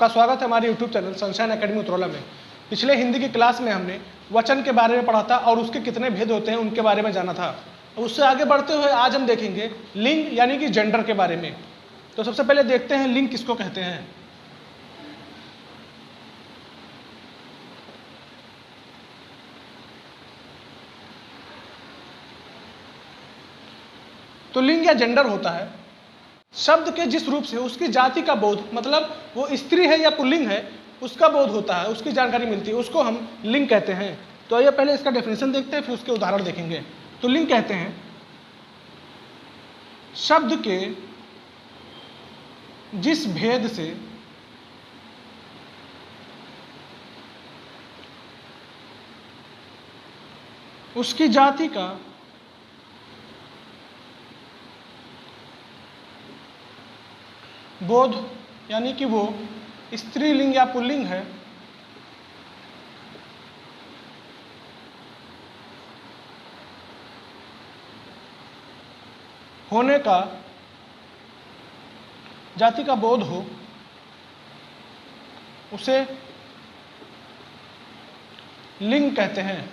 आपका स्वागत है हमारे YouTube channel sunshine academy Utraula में। पिछले हिंदी की क्लास में हमने वचन के बारे में पढ़ा था और उसके कितने भेद होते हैं उनके बारे में जाना था। उससे आगे बढ़ते हुए आज हम देखेंगे लिंग यानी कि जेंडर के बारे में। तो सबसे पहले देखते हैं लिंग किसको कहते हैं। तो लिंग या जेंडर होता है शब्द के जिस रूप से उसकी जाति का बोध, मतलब वो स्त्री है या पुल्लिंग है, उसका बोध होता है, उसकी जानकारी मिलती है, उसको हम लिंग कहते हैं। तो आइए पहले इसका डेफिनेशन देखते हैं, फिर उसके उदाहरण देखेंगे। तो लिंग कहते हैं शब्द के जिस भेद से उसकी जाति का बोध, यानी कि वो स्त्रीलिंग या पुल्लिंग है, होने का, जाति का बोध हो, उसे लिंग कहते हैं।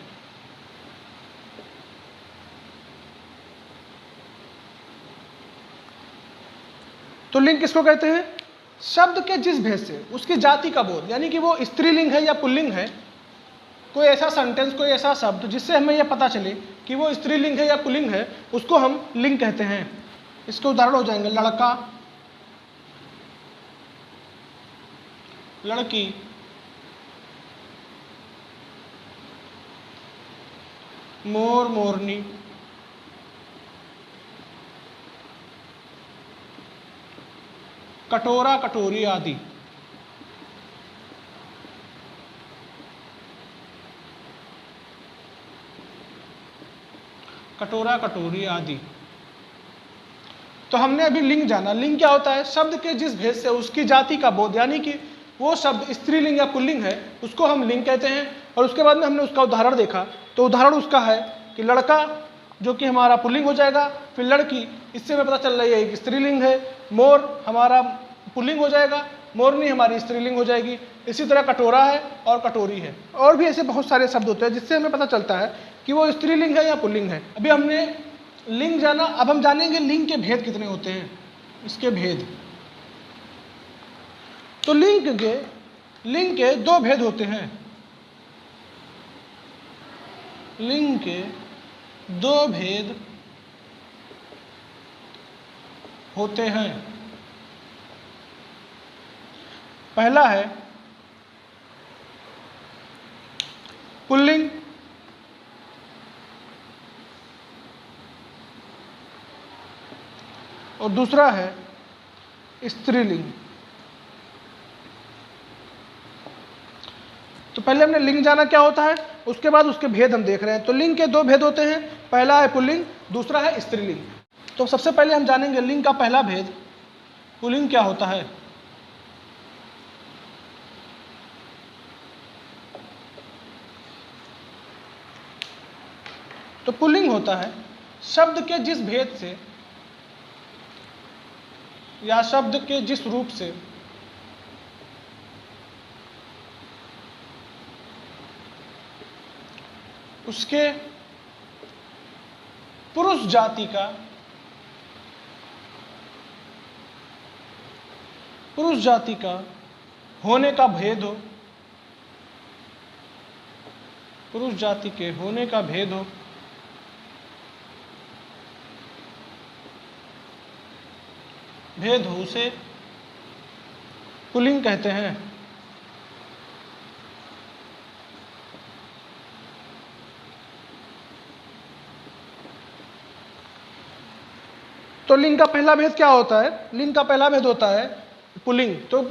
तो लिंग किसको कहते हैं? शब्द के जिस भेद से उसकी जाति का बोध, यानी कि वो स्त्रीलिंग है या पुल्लिंग है, कोई ऐसा सेंटेंस, कोई ऐसा शब्द जिससे हमें यह पता चले कि वो स्त्रीलिंग है या पुल्लिंग है, उसको हम लिंग कहते हैं। इसके उदाहरण हो जाएंगे लड़का, लड़की, मोर, मोरनी, कटोरा, कटोरी आदि। कटोरा, कटोरी आदि। तो हमने अभी लिंग जाना। लिंग क्या होता है? शब्द के जिस भेद से उसकी जाति का बोध, यानी कि वो शब्द स्त्रीलिंग या पुल्लिंग है, उसको हम लिंग कहते हैं। और उसके बाद में हमने उसका उदाहरण देखा। तो उदाहरण उसका है कि लड़का, जो कि हमारा पुल्लिंग हो जाएगा, फिर लड़की, इससे हमें पता चल रही है कि स्त्रीलिंग है, मोर हमारा पुल्लिंग हो जाएगा, मोरनी हमारी स्त्रीलिंग हो जाएगी। इसी तरह कटोरा है और कटोरी है, और भी ऐसे बहुत सारे शब्द होते हैं जिससे हमें पता चलता है कि वो स्त्रीलिंग है या पुल्लिंग है। अभी हमने लिंग जाना, अब हम जानेंगे लिंग के भेद कितने होते हैं, इसके भेद। तो लिंग के दो भेद होते हैं। लिंग के दो भेद होते हैं। पहला है पुल्लिंग, और दूसरा है स्त्रीलिंग। तो पहले हमने लिंग जाना क्या होता है, उसके बाद उसके भेद हम देख रहे हैं। तो लिंग के दो भेद होते हैं, पहला है पुल्लिंग, दूसरा है स्त्रीलिंग। तो सबसे पहले हम जानेंगे लिंग का पहला भेद, पुल्लिंग क्या होता है। तो पुल्लिंग होता है शब्द के जिस भेद से या शब्द के जिस रूप से उसके पुरुष जाति का होने का भेद हो, पुरुष जाति के होने का भेद हो, उसे पुल्लिंग कहते हैं। तो लिंग का पहला भेद क्या होता है? लिंग का पहला भेद होता है पुल्लिंग। तो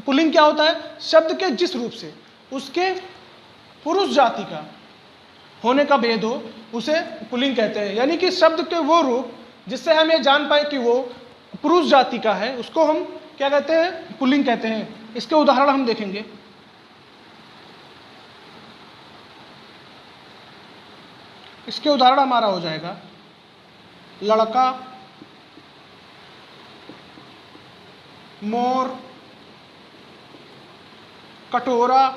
पुल्लिंग क्या होता है? शब्द के जिस रूप से उसके पुरुष जाति का होने का भेद हो, उसे पुल्लिंग कहते हैं। यानी कि शब्द के वो रूप जिससे हम ये जान पाए कि वो पुरुष जाति का है, उसको हम क्या कहते हैं? पुल्लिंग कहते हैं। इसके उदाहरण हम देखेंगे। इसके उदाहरण हमारा हो जाएगा लड़का, मोर, कटोरा,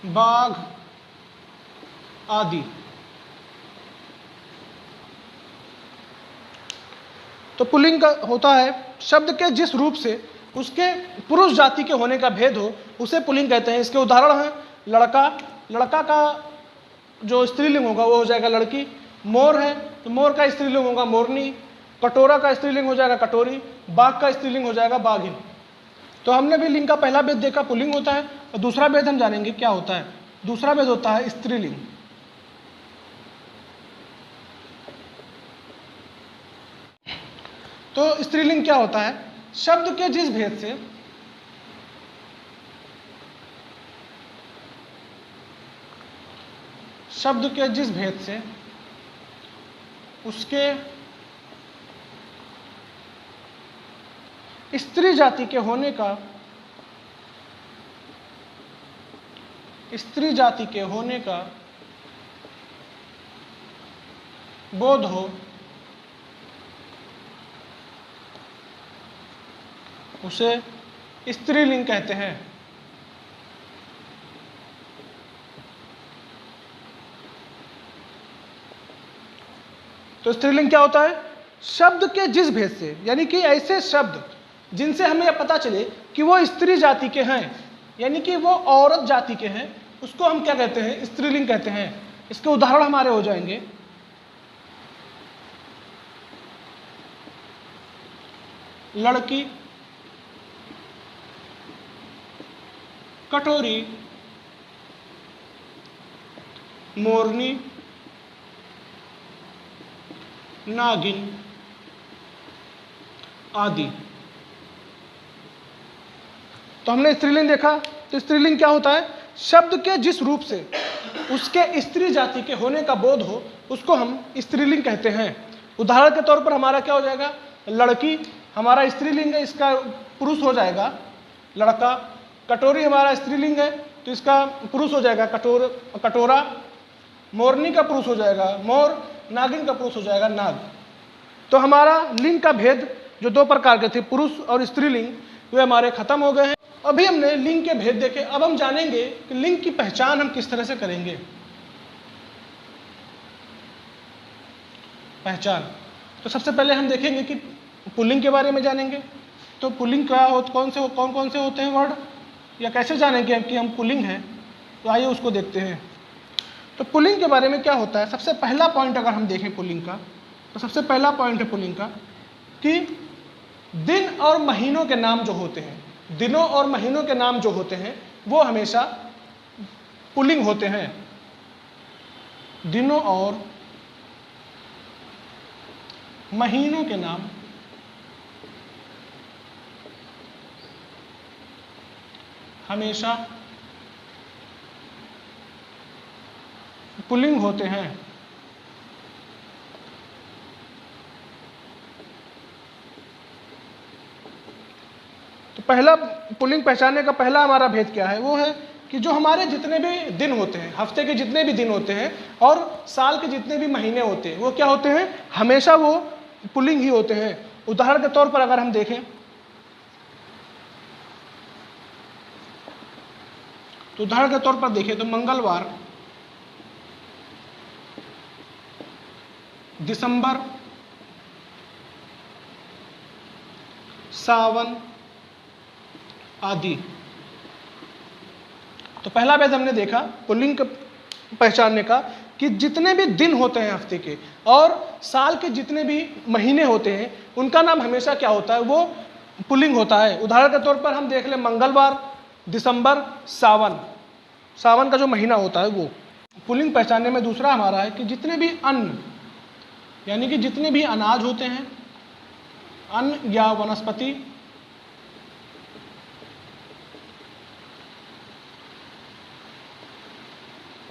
बाघ आदि। तो पुल्लिंग का होता है शब्द के जिस रूप से उसके पुरुष जाति के होने का भेद हो उसे पुल्लिंग कहते हैं। इसके उदाहरण हैं लड़का, लड़का का जो स्त्रीलिंग होगा वो हो जाएगा लड़की। मोर है तो मोर का स्त्रीलिंग होगा मोरनी। कटोरा का स्त्रीलिंग हो जाएगा कटोरी। बाघ का स्त्रीलिंग हो जाएगा बाघिन। तो हमने भी लिंग का पहला भेद देखा पुल्लिंग होता है, और दूसरा भेद हम जानेंगे क्या होता है। दूसरा भेद होता है स्त्रीलिंग। तो स्त्रीलिंग क्या होता है? शब्द के जिस भेद से उसके स्त्री जाति के होने का बोध हो उसे स्त्रीलिंग कहते हैं। तो स्त्रीलिंग क्या होता है? शब्द के जिस भेद से, यानी कि ऐसे शब्द जिनसे हमें यह पता चले कि वो स्त्री जाति के हैं, यानी कि वो औरत जाति के हैं, उसको हम क्या कहते हैं? स्त्रीलिंग कहते हैं। इसके उदाहरण हमारे हो जाएंगे लड़की, कटोरी, मोरनी, नागिन आदि। तो हमने स्त्रीलिंग देखा। तो स्त्रीलिंग क्या होता है? शब्द के जिस रूप से उसके स्त्री जाति के होने का बोध हो उसको हम स्त्रीलिंग कहते हैं। उदाहरण के तौर पर हमारा क्या हो जाएगा? लड़की हमारा स्त्रीलिंग है, इसका पुरुष हो जाएगा लड़का। कटोरी हमारा स्त्रीलिंग है तो इसका पुरुष हो जाएगा कटोरा। मोरनी का पुरुष हो जाएगा मोर। नागिन का पुरुष हो जाएगा नाग। तो हमारा लिंग का भेद जो दो प्रकार के थे, पुरुष और स्त्रीलिंग, वे हमारे खत्म हो गए हैं। अभी हमने लिंग के भेद देखे। अब हम जानेंगे कि लिंग की पहचान हम किस तरह से करेंगे। पहचान तो सबसे पहले हम देखेंगे कि पुल्लिंग के बारे में जानेंगे। तो पुल्लिंग क्या हो, कौन कौन से होते हैं वर्ड, या कैसे जानेंगे कि हम पुल्लिंग हैं। तो आइए उसको देखते हैं। तो पुल्लिंग के बारे में क्या होता है? सबसे पहला पॉइंट अगर हम देखें पुल्लिंग का, तो सबसे पहला पॉइंट है पुल्लिंग का कि दिन और महीनों के नाम जो होते हैं, दिनों और महीनों के नाम जो होते हैं वो हमेशा पुल्लिंग होते हैं। दिनों और महीनों के नाम हमेशा पुल्लिंग होते हैं। तो पहला पुल्लिंग पहचानने का पहला हमारा भेद क्या है? वो है कि जो हमारे जितने भी दिन होते हैं, हफ्ते के जितने भी दिन होते हैं और साल के जितने भी महीने होते हैं, वो क्या होते हैं? हमेशा वो पुल्लिंग ही होते हैं। उदाहरण के तौर पर अगर हम देखें तो उदाहरण के तौर पर देखें तो मंगलवार, दिसंबर, सावन आदि। तो पहला भेद हमने देखा पुल्लिंग पहचानने का कि जितने भी दिन होते हैं हफ्ते के और साल के जितने भी महीने होते हैं उनका नाम हमेशा क्या होता है? वो पुल्लिंग होता है। उदाहरण के तौर पर हम देख लें मंगलवार, दिसंबर, सावन। सावन का जो महीना होता है वो पुल्लिंग पहचानने में। दूसरा हमारा है कि जितने भी अन्न, यानी कि जितने भी अनाज होते हैं, अन्न या वनस्पति,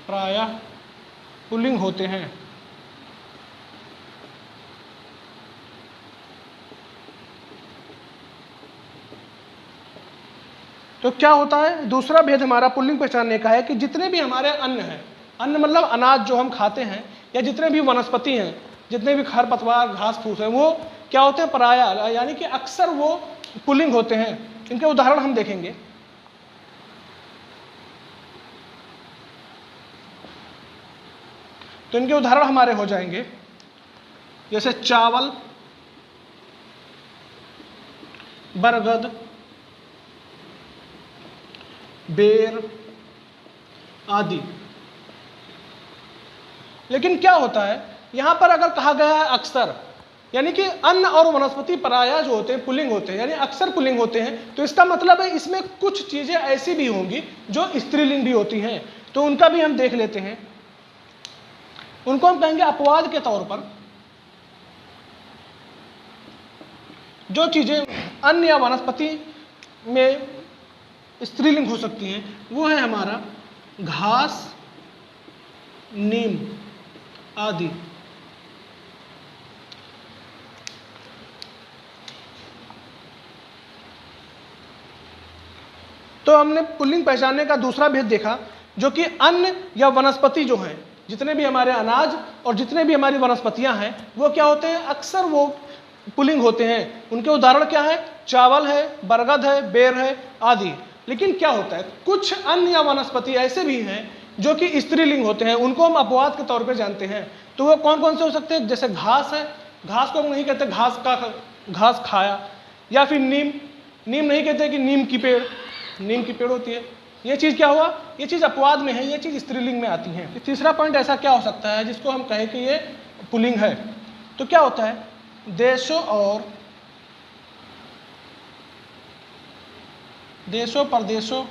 प्रायः पुल्लिंग होते हैं। तो क्या होता है? दूसरा भेद हमारा पुल्लिंग पहचानने का है कि जितने भी हमारे अन्न हैं, अन्न मतलब अनाज जो हम खाते हैं, या जितने भी वनस्पति हैं, जितने भी खरपतवार घास फूस हैं, वो क्या होते हैं? पराया, यानी कि अक्सर वो पुल्लिंग होते हैं। इनके उदाहरण हम देखेंगे। तो इनके उदाहरण हमारे हो जाएंगे जैसे चावल, बरगद, बेर आदि। लेकिन क्या होता है यहां पर अगर कहा गया है अक्सर, यानी कि अन्न और वनस्पति पराया जो होते हैं पुल्लिंग होते हैं, यानी अक्सर पुल्लिंग होते हैं, तो इसका मतलब है इसमें कुछ चीजें ऐसी भी होंगी जो स्त्रीलिंग भी होती हैं। तो उनका भी हम देख लेते हैं। उनको हम कहेंगे अपवाद के तौर पर जो चीजें अन्न या वनस्पति में स्त्रीलिंग हो सकती हैं, वो है हमारा घास, नीम आदि। तो हमने पुल्लिंग पहचानने का दूसरा भेद देखा, जो कि अन्न या वनस्पति जो हैं, जितने भी हमारे अनाज और जितने भी हमारी वनस्पतियां हैं, वो क्या होते हैं, अक्सर वो पुल्लिंग होते हैं। उनके उदाहरण क्या है, चावल है, बरगद है, बेर है आदि। लेकिन क्या होता है, कुछ अन्न या वनस्पति ऐसे भी हैं जो कि स्त्रीलिंग होते हैं, उनको हम अपवाद के तौर पे जानते हैं। तो वो कौन कौन से हो सकते हैं, जैसे घास है, घास को हम नहीं कहते घास खाया, या फिर नीम नहीं कहते कि नीम की पेड़ होती है। ये चीज़ क्या हुआ, ये चीज़ अपवाद में है, ये चीज़ स्त्रीलिंग में आती है। तीसरा पॉइंट ऐसा क्या हो सकता है जिसको हम कहें कि ये पुल्लिंग है। तो क्या होता है, देशों प्रदेशों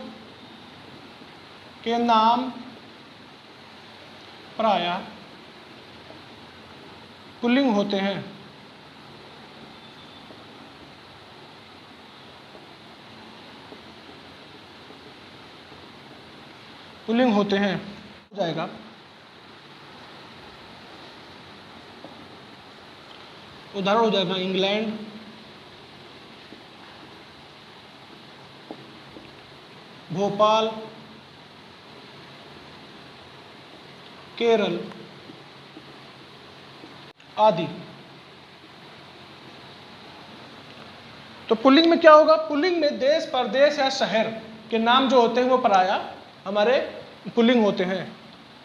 के नाम प्रायः पुल्लिंग होते हैं। पुल्लिंग होते हैं हो जाएगा। उदाहरण हो जाएगा इंग्लैंड, भोपाल, केरल आदि। तो पुल्लिंग में क्या होगा, पुल्लिंग में देश, प्रदेश या शहर के नाम जो होते हैं वो पराया हमारे पुल्लिंग होते हैं,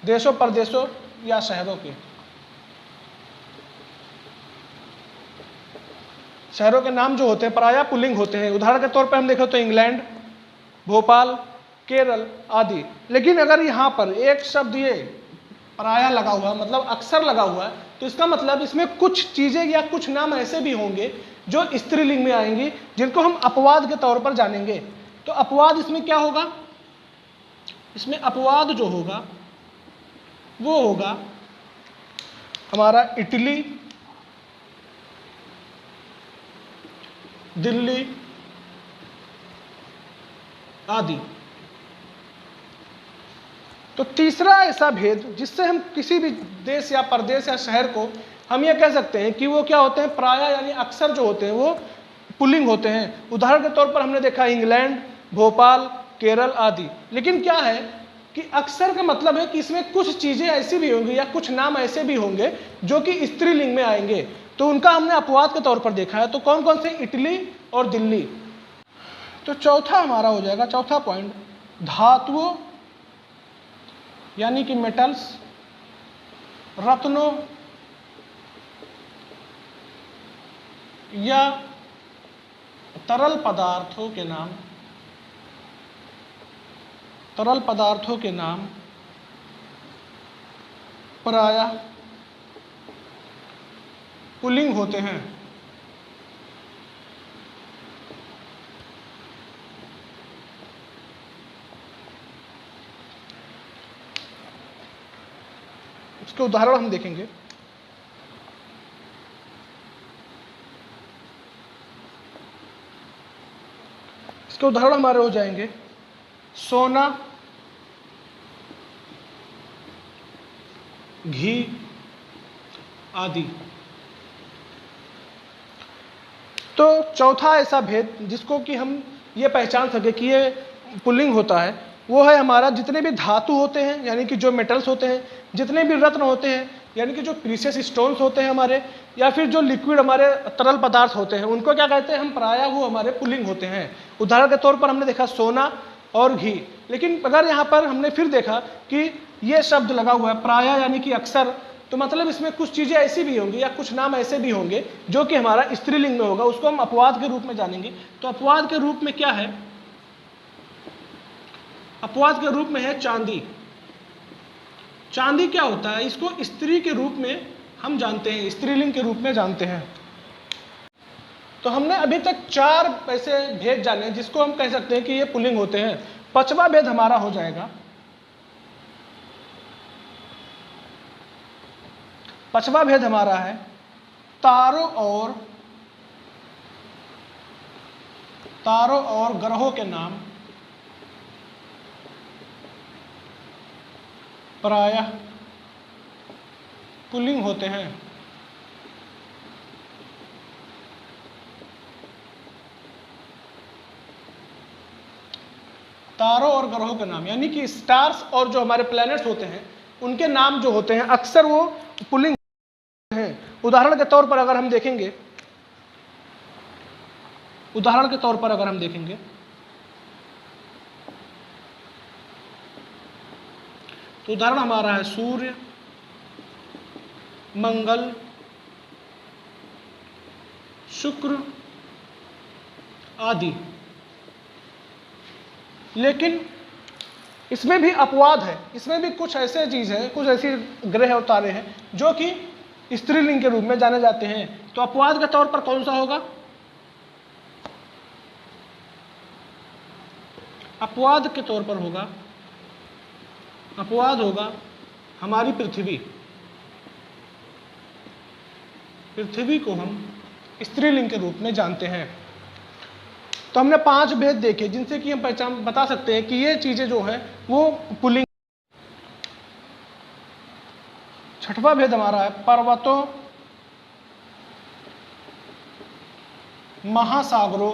देशों, प्रदेशों या शहरों के। शहरों के नाम जो होते हैं पराया पुल्लिंग होते हैं। उदाहरण के तौर पर हम देखें तो इंग्लैंड, भोपाल, केरल आदि। लेकिन अगर यहाँ पर एक शब्द ये पराया लगा हुआ, मतलब अक्सर लगा हुआ है, तो इसका मतलब इसमें कुछ चीजें या कुछ नाम ऐसे भी होंगे जो स्त्रीलिंग में आएंगी, जिनको हम अपवाद के तौर पर जानेंगे। तो अपवाद इसमें क्या होगा, इसमें अपवाद जो होगा वो होगा हमारा इटली, दिल्ली आदि। तो तीसरा ऐसा भेद जिससे हम किसी भी देश या प्रदेश या शहर को हम ये कह सकते हैं कि वो क्या होते हैं, प्रायः यानी अक्सर जो होते हैं वो पुल्लिंग होते हैं। उदाहरण के तौर पर हमने देखा इंग्लैंड, भोपाल, केरल आदि। लेकिन क्या है कि अक्सर का मतलब है कि इसमें कुछ चीजें ऐसी भी होंगी या कुछ नाम ऐसे भी होंगे जो कि स्त्रीलिंग में आएंगे, तो उनका हमने अपवाद के तौर पर देखा है। तो कौन कौन से, इटली और दिल्ली। तो चौथा हमारा हो जाएगा, चौथा पॉइंट, धातुओं यानी कि मेटल्स, रत्नों या तरल पदार्थों के नाम प्रायः पुल्लिंग होते हैं। इसके उदाहरण हम देखेंगे। इसके उदाहरण हमारे हो जाएंगे सोना, घी आदि। तो चौथा ऐसा भेद जिसको कि हम ये पहचान सके कि ये पुल्लिंग होता है, वो है हमारा जितने भी धातु होते हैं, यानी कि जो मेटल्स होते हैं, जितने भी रत्न होते हैं, यानी कि जो प्रीशियस स्टोन्स होते हैं हमारे, या फिर जो लिक्विड हमारे तरल पदार्थ होते हैं, उनको क्या कहते हैं हम, प्रायः वो हमारे पुल्लिंग होते हैं। उदाहरण के तौर पर हमने देखा सोना और घी। लेकिन अगर यहाँ पर हमने फिर देखा कि ये शब्द लगा हुआ है प्रायः यानी कि अक्सर, तो मतलब इसमें कुछ चीज़ें ऐसी भी होंगी या कुछ नाम ऐसे भी होंगे जो कि हमारा स्त्रीलिंग में होगा, उसको हम अपवाद के रूप में जानेंगे। तो अपवाद के रूप में क्या है, अपवाद के रूप में है चांदी। चांदी क्या होता है, इसको स्त्री के रूप में हम जानते हैं, स्त्रीलिंग के रूप में जानते हैं। तो हमने अभी तक 4 ऐसे भेद जाने जिसको हम कह सकते हैं कि ये पुल्लिंग होते हैं। 5वां भेद हमारा हो जाएगा, 5वां भेद हमारा है तारों और ग्रहों के नाम प्रायः पुल्लिंग होते हैं। तारों और ग्रहों के नाम यानी कि स्टार्स और जो हमारे प्लैनेट्स होते हैं उनके नाम जो होते हैं अक्सर वो पुल्लिंग हैं। उदाहरण के तौर पर अगर हम देखेंगे, तो उदाहरण हमारा है सूर्य, मंगल, शुक्र आदि। लेकिन इसमें भी अपवाद है, इसमें भी कुछ ऐसे चीज है, कुछ ऐसी ग्रह और तारे हैं जो कि स्त्रीलिंग के रूप में जाने जाते हैं। तो अपवाद के तौर पर कौन सा होगा, अपवाद के तौर पर होगा, अपवाद होगा हमारी पृथ्वी। पृथ्वी को हम स्त्रीलिंग के रूप में जानते हैं। तो हमने 5 भेद देखे जिनसे कि हम पहचान बता सकते हैं कि ये चीजें जो है वो पुल्लिंग। 6वां भेद हमारा है पर्वतों, महासागरों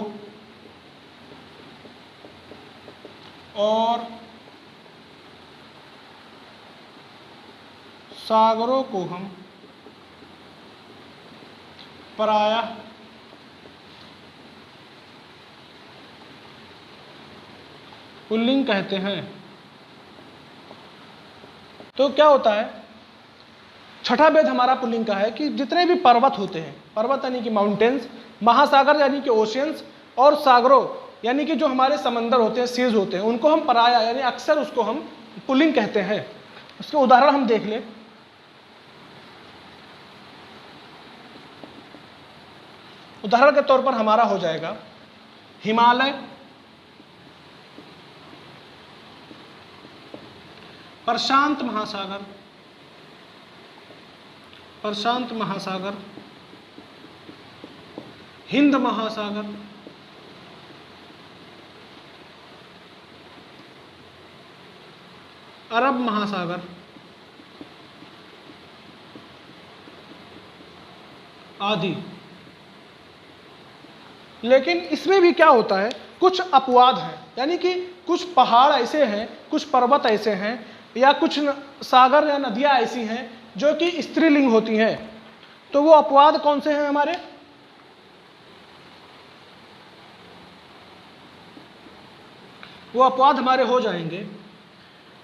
और सागरों को हम प्रायः पुल्लिंग कहते हैं। तो क्या होता है, 6ठा भेद हमारा पुल्लिंग का है कि जितने भी पर्वत होते हैं, पर्वत यानी कि माउंटेन्स, महासागर यानी कि ओशियंस, और सागरों यानी कि जो हमारे समंदर होते हैं, सीज होते हैं, उनको हम प्रायः यानी अक्सर उसको हम पुल्लिंग कहते हैं। उसके उदाहरण हम देख लें। उदाहरण के तौर पर हमारा हो जाएगा हिमालय, प्रशांत महासागर, हिंद महासागर, अरब महासागर आदि। लेकिन इसमें भी क्या होता है, कुछ अपवाद हैं, यानी कि कुछ पहाड़ ऐसे हैं, कुछ पर्वत ऐसे हैं, या कुछ सागर या नदियां ऐसी हैं जो कि स्त्रीलिंग होती हैं। तो वो अपवाद कौन से हैं हमारे, वो अपवाद हमारे हो जाएंगे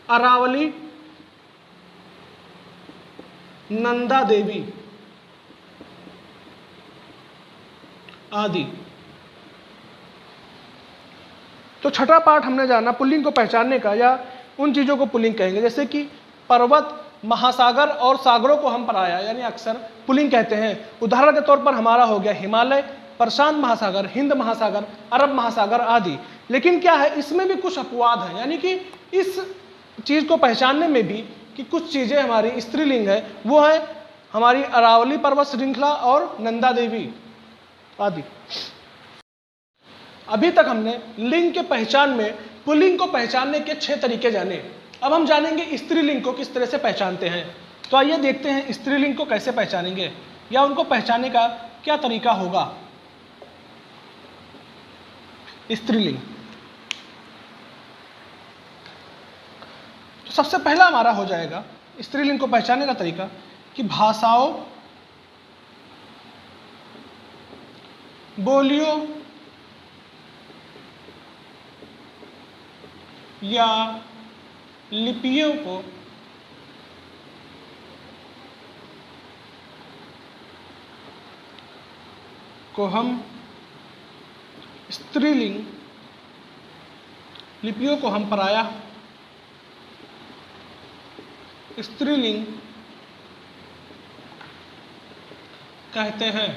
अरावली, नंदा देवी आदि। तो 6ठा पार्ट हमने जाना पुल्लिंग को पहचानने का, या उन चीजों को पुल्लिंग कहेंगे जैसे कि पर्वत, महासागर और सागरों को हम प्रायः यानी अक्सर पुल्लिंग कहते हैं। उदाहरण के तौर पर हमारा हो गया हिमालय, प्रशांत महासागर, हिंद महासागर, अरब महासागर आदि। लेकिन क्या है, इसमें भी कुछ अपवाद हैं, यानी कि इस चीज को पहचानने में भी कि कुछ चीजें हमारी स्त्रीलिंग है, वो है हमारी अरावली पर्वत श्रृंखला और नंदा देवी आदि। अभी तक हमने लिंग के पहचान में पुल्लिंग को पहचानने के 6 तरीके जाने। अब हम जानेंगे स्त्रीलिंग को किस तरह से पहचानते हैं। तो आइए देखते हैं स्त्रीलिंग को कैसे पहचानेंगे, या उनको पहचानने का क्या तरीका होगा। स्त्रीलिंग, तो सबसे पहला हमारा हो जाएगा स्त्रीलिंग को पहचानने का तरीका कि भाषाओं, बोलियों या लिपियों को हम स्त्रीलिंग, लिपियों को हम पराया स्त्रीलिंग कहते हैं।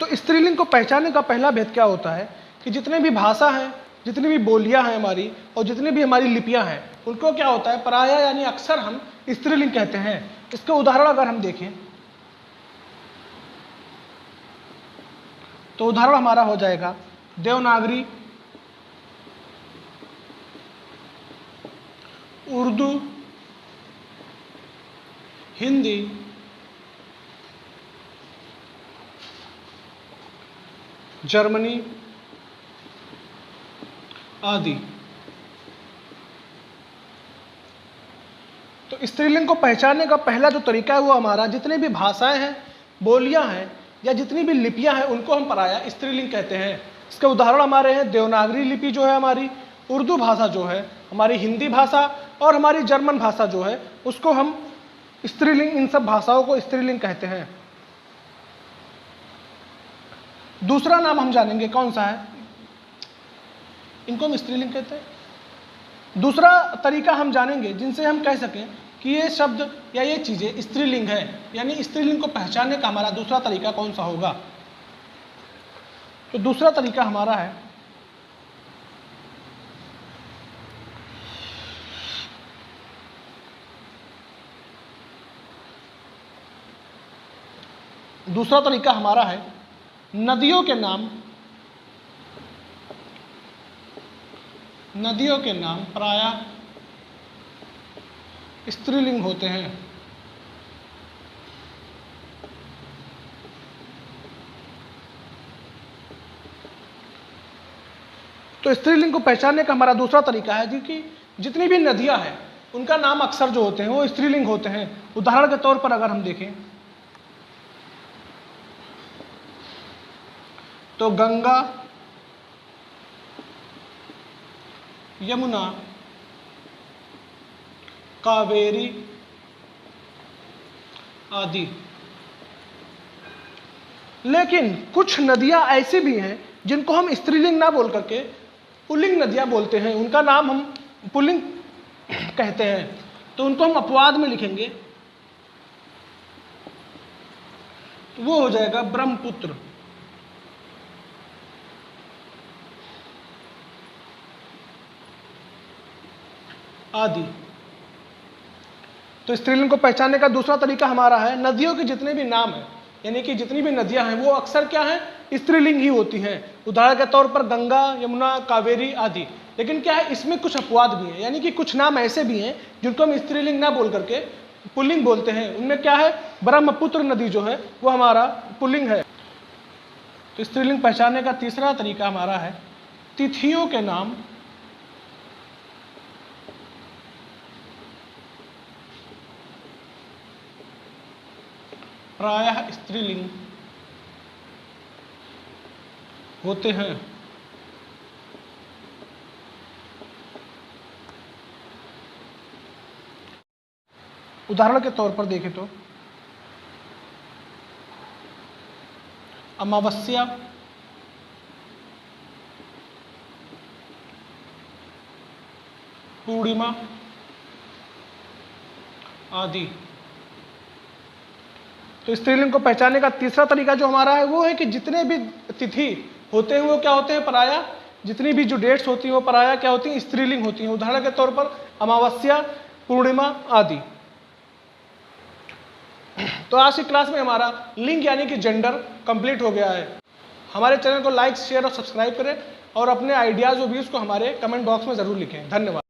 तो स्त्रीलिंग को पहचानने का पहला भेद क्या होता है कि जितने भी भाषा हैं, जितनी भी बोलियां हैं हमारी, और जितनी भी हमारी लिपियां हैं, उनको क्या होता है, पराया यानी अक्सर हम स्त्रीलिंग कहते हैं। इसके उदाहरण अगर हम देखें तो उदाहरण हमारा हो जाएगा देवनागरी, उर्दू, हिंदी, जर्मनी आदि। तो स्त्रीलिंग को पहचानने का पहला जो तरीका है वो हमारा जितने भी भाषाएं हैं, बोलियां हैं या जितनी भी लिपियां हैं, उनको हम पराया स्त्रीलिंग कहते हैं। इसके उदाहरण हमारे हैं देवनागरी लिपि जो है हमारी, उर्दू भाषा जो है हमारी, हिंदी भाषा और हमारी जर्मन भाषा जो है उसको हम स्त्रीलिंग, इन सब भाषाओं को स्त्रीलिंग कहते हैं। दूसरा नाम हम जानेंगे कौन सा है, इनको हम स्त्रीलिंग कहते हैं। दूसरा तरीका हम जानेंगे जिनसे हम कह सकें कि ये शब्द या ये चीजें स्त्रीलिंग है, यानी स्त्रीलिंग को पहचानने का हमारा दूसरा तरीका कौन सा होगा। तो दूसरा तरीका हमारा है नदियों के नाम प्रायः स्त्रीलिंग होते हैं। तो स्त्रीलिंग को पहचानने का हमारा दूसरा तरीका है जी कि जितनी भी नदियां हैं उनका नाम अक्सर जो होते हैं वो स्त्रीलिंग होते हैं। उदाहरण के तौर पर अगर हम देखें तो गंगा, यमुना, कावेरी आदि। लेकिन कुछ नदियां ऐसी भी हैं जिनको हम स्त्रीलिंग ना बोल करके पुल्लिंग नदियां बोलते हैं, उनका नाम हम पुल्लिंग कहते हैं। तो उनको हम अपवाद में लिखेंगे, वो हो जाएगा ब्रह्मपुत्र आदि। तो स्त्रीलिंग को पहचानने का दूसरा तरीका हमारा है नदियों के जितने भी नाम हैं, यानी कि जितनी भी नदियां हैं वो अक्सर क्या हैं, स्त्रीलिंग ही होती हैं। उदाहरण के तौर पर गंगा, यमुना, कावेरी आदि। लेकिन क्या है, इसमें कुछ अपवाद भी हैं, यानी कि कुछ नाम ऐसे भी हैं जिनको हम स्त्रीलिंग ना बोल करके पुल्लिंग बोलते हैं। उनमें क्या है, ब्रह्मपुत्र नदी जो है वो हमारा पुल्लिंग है। तो स्त्रीलिंग पहचानने का तीसरा तरीका हमारा है तिथियों के नाम प्रायः स्त्रीलिंग होते हैं। उदाहरण के तौर पर देखें तो अमावस्या, पूर्णिमा आदि। तो स्त्रीलिंग को पहचानने का तीसरा तरीका जो हमारा है वो है कि जितने भी तिथि होते हैं वो क्या होते हैं, पराया। जितनी भी जो डेट्स होती हैं वो पराया क्या होती हैं, स्त्रीलिंग होती हैं। उदाहरण के तौर पर अमावस्या, पूर्णिमा आदि। तो आज की क्लास में हमारा लिंग यानी कि जेंडर कंप्लीट हो गया है। हमारे चैनल को लाइक, शेयर और सब्सक्राइब करें और अपने आइडियाज़ और व्यूज़ को हमारे कमेंट बॉक्स में ज़रूर लिखें। धन्यवाद।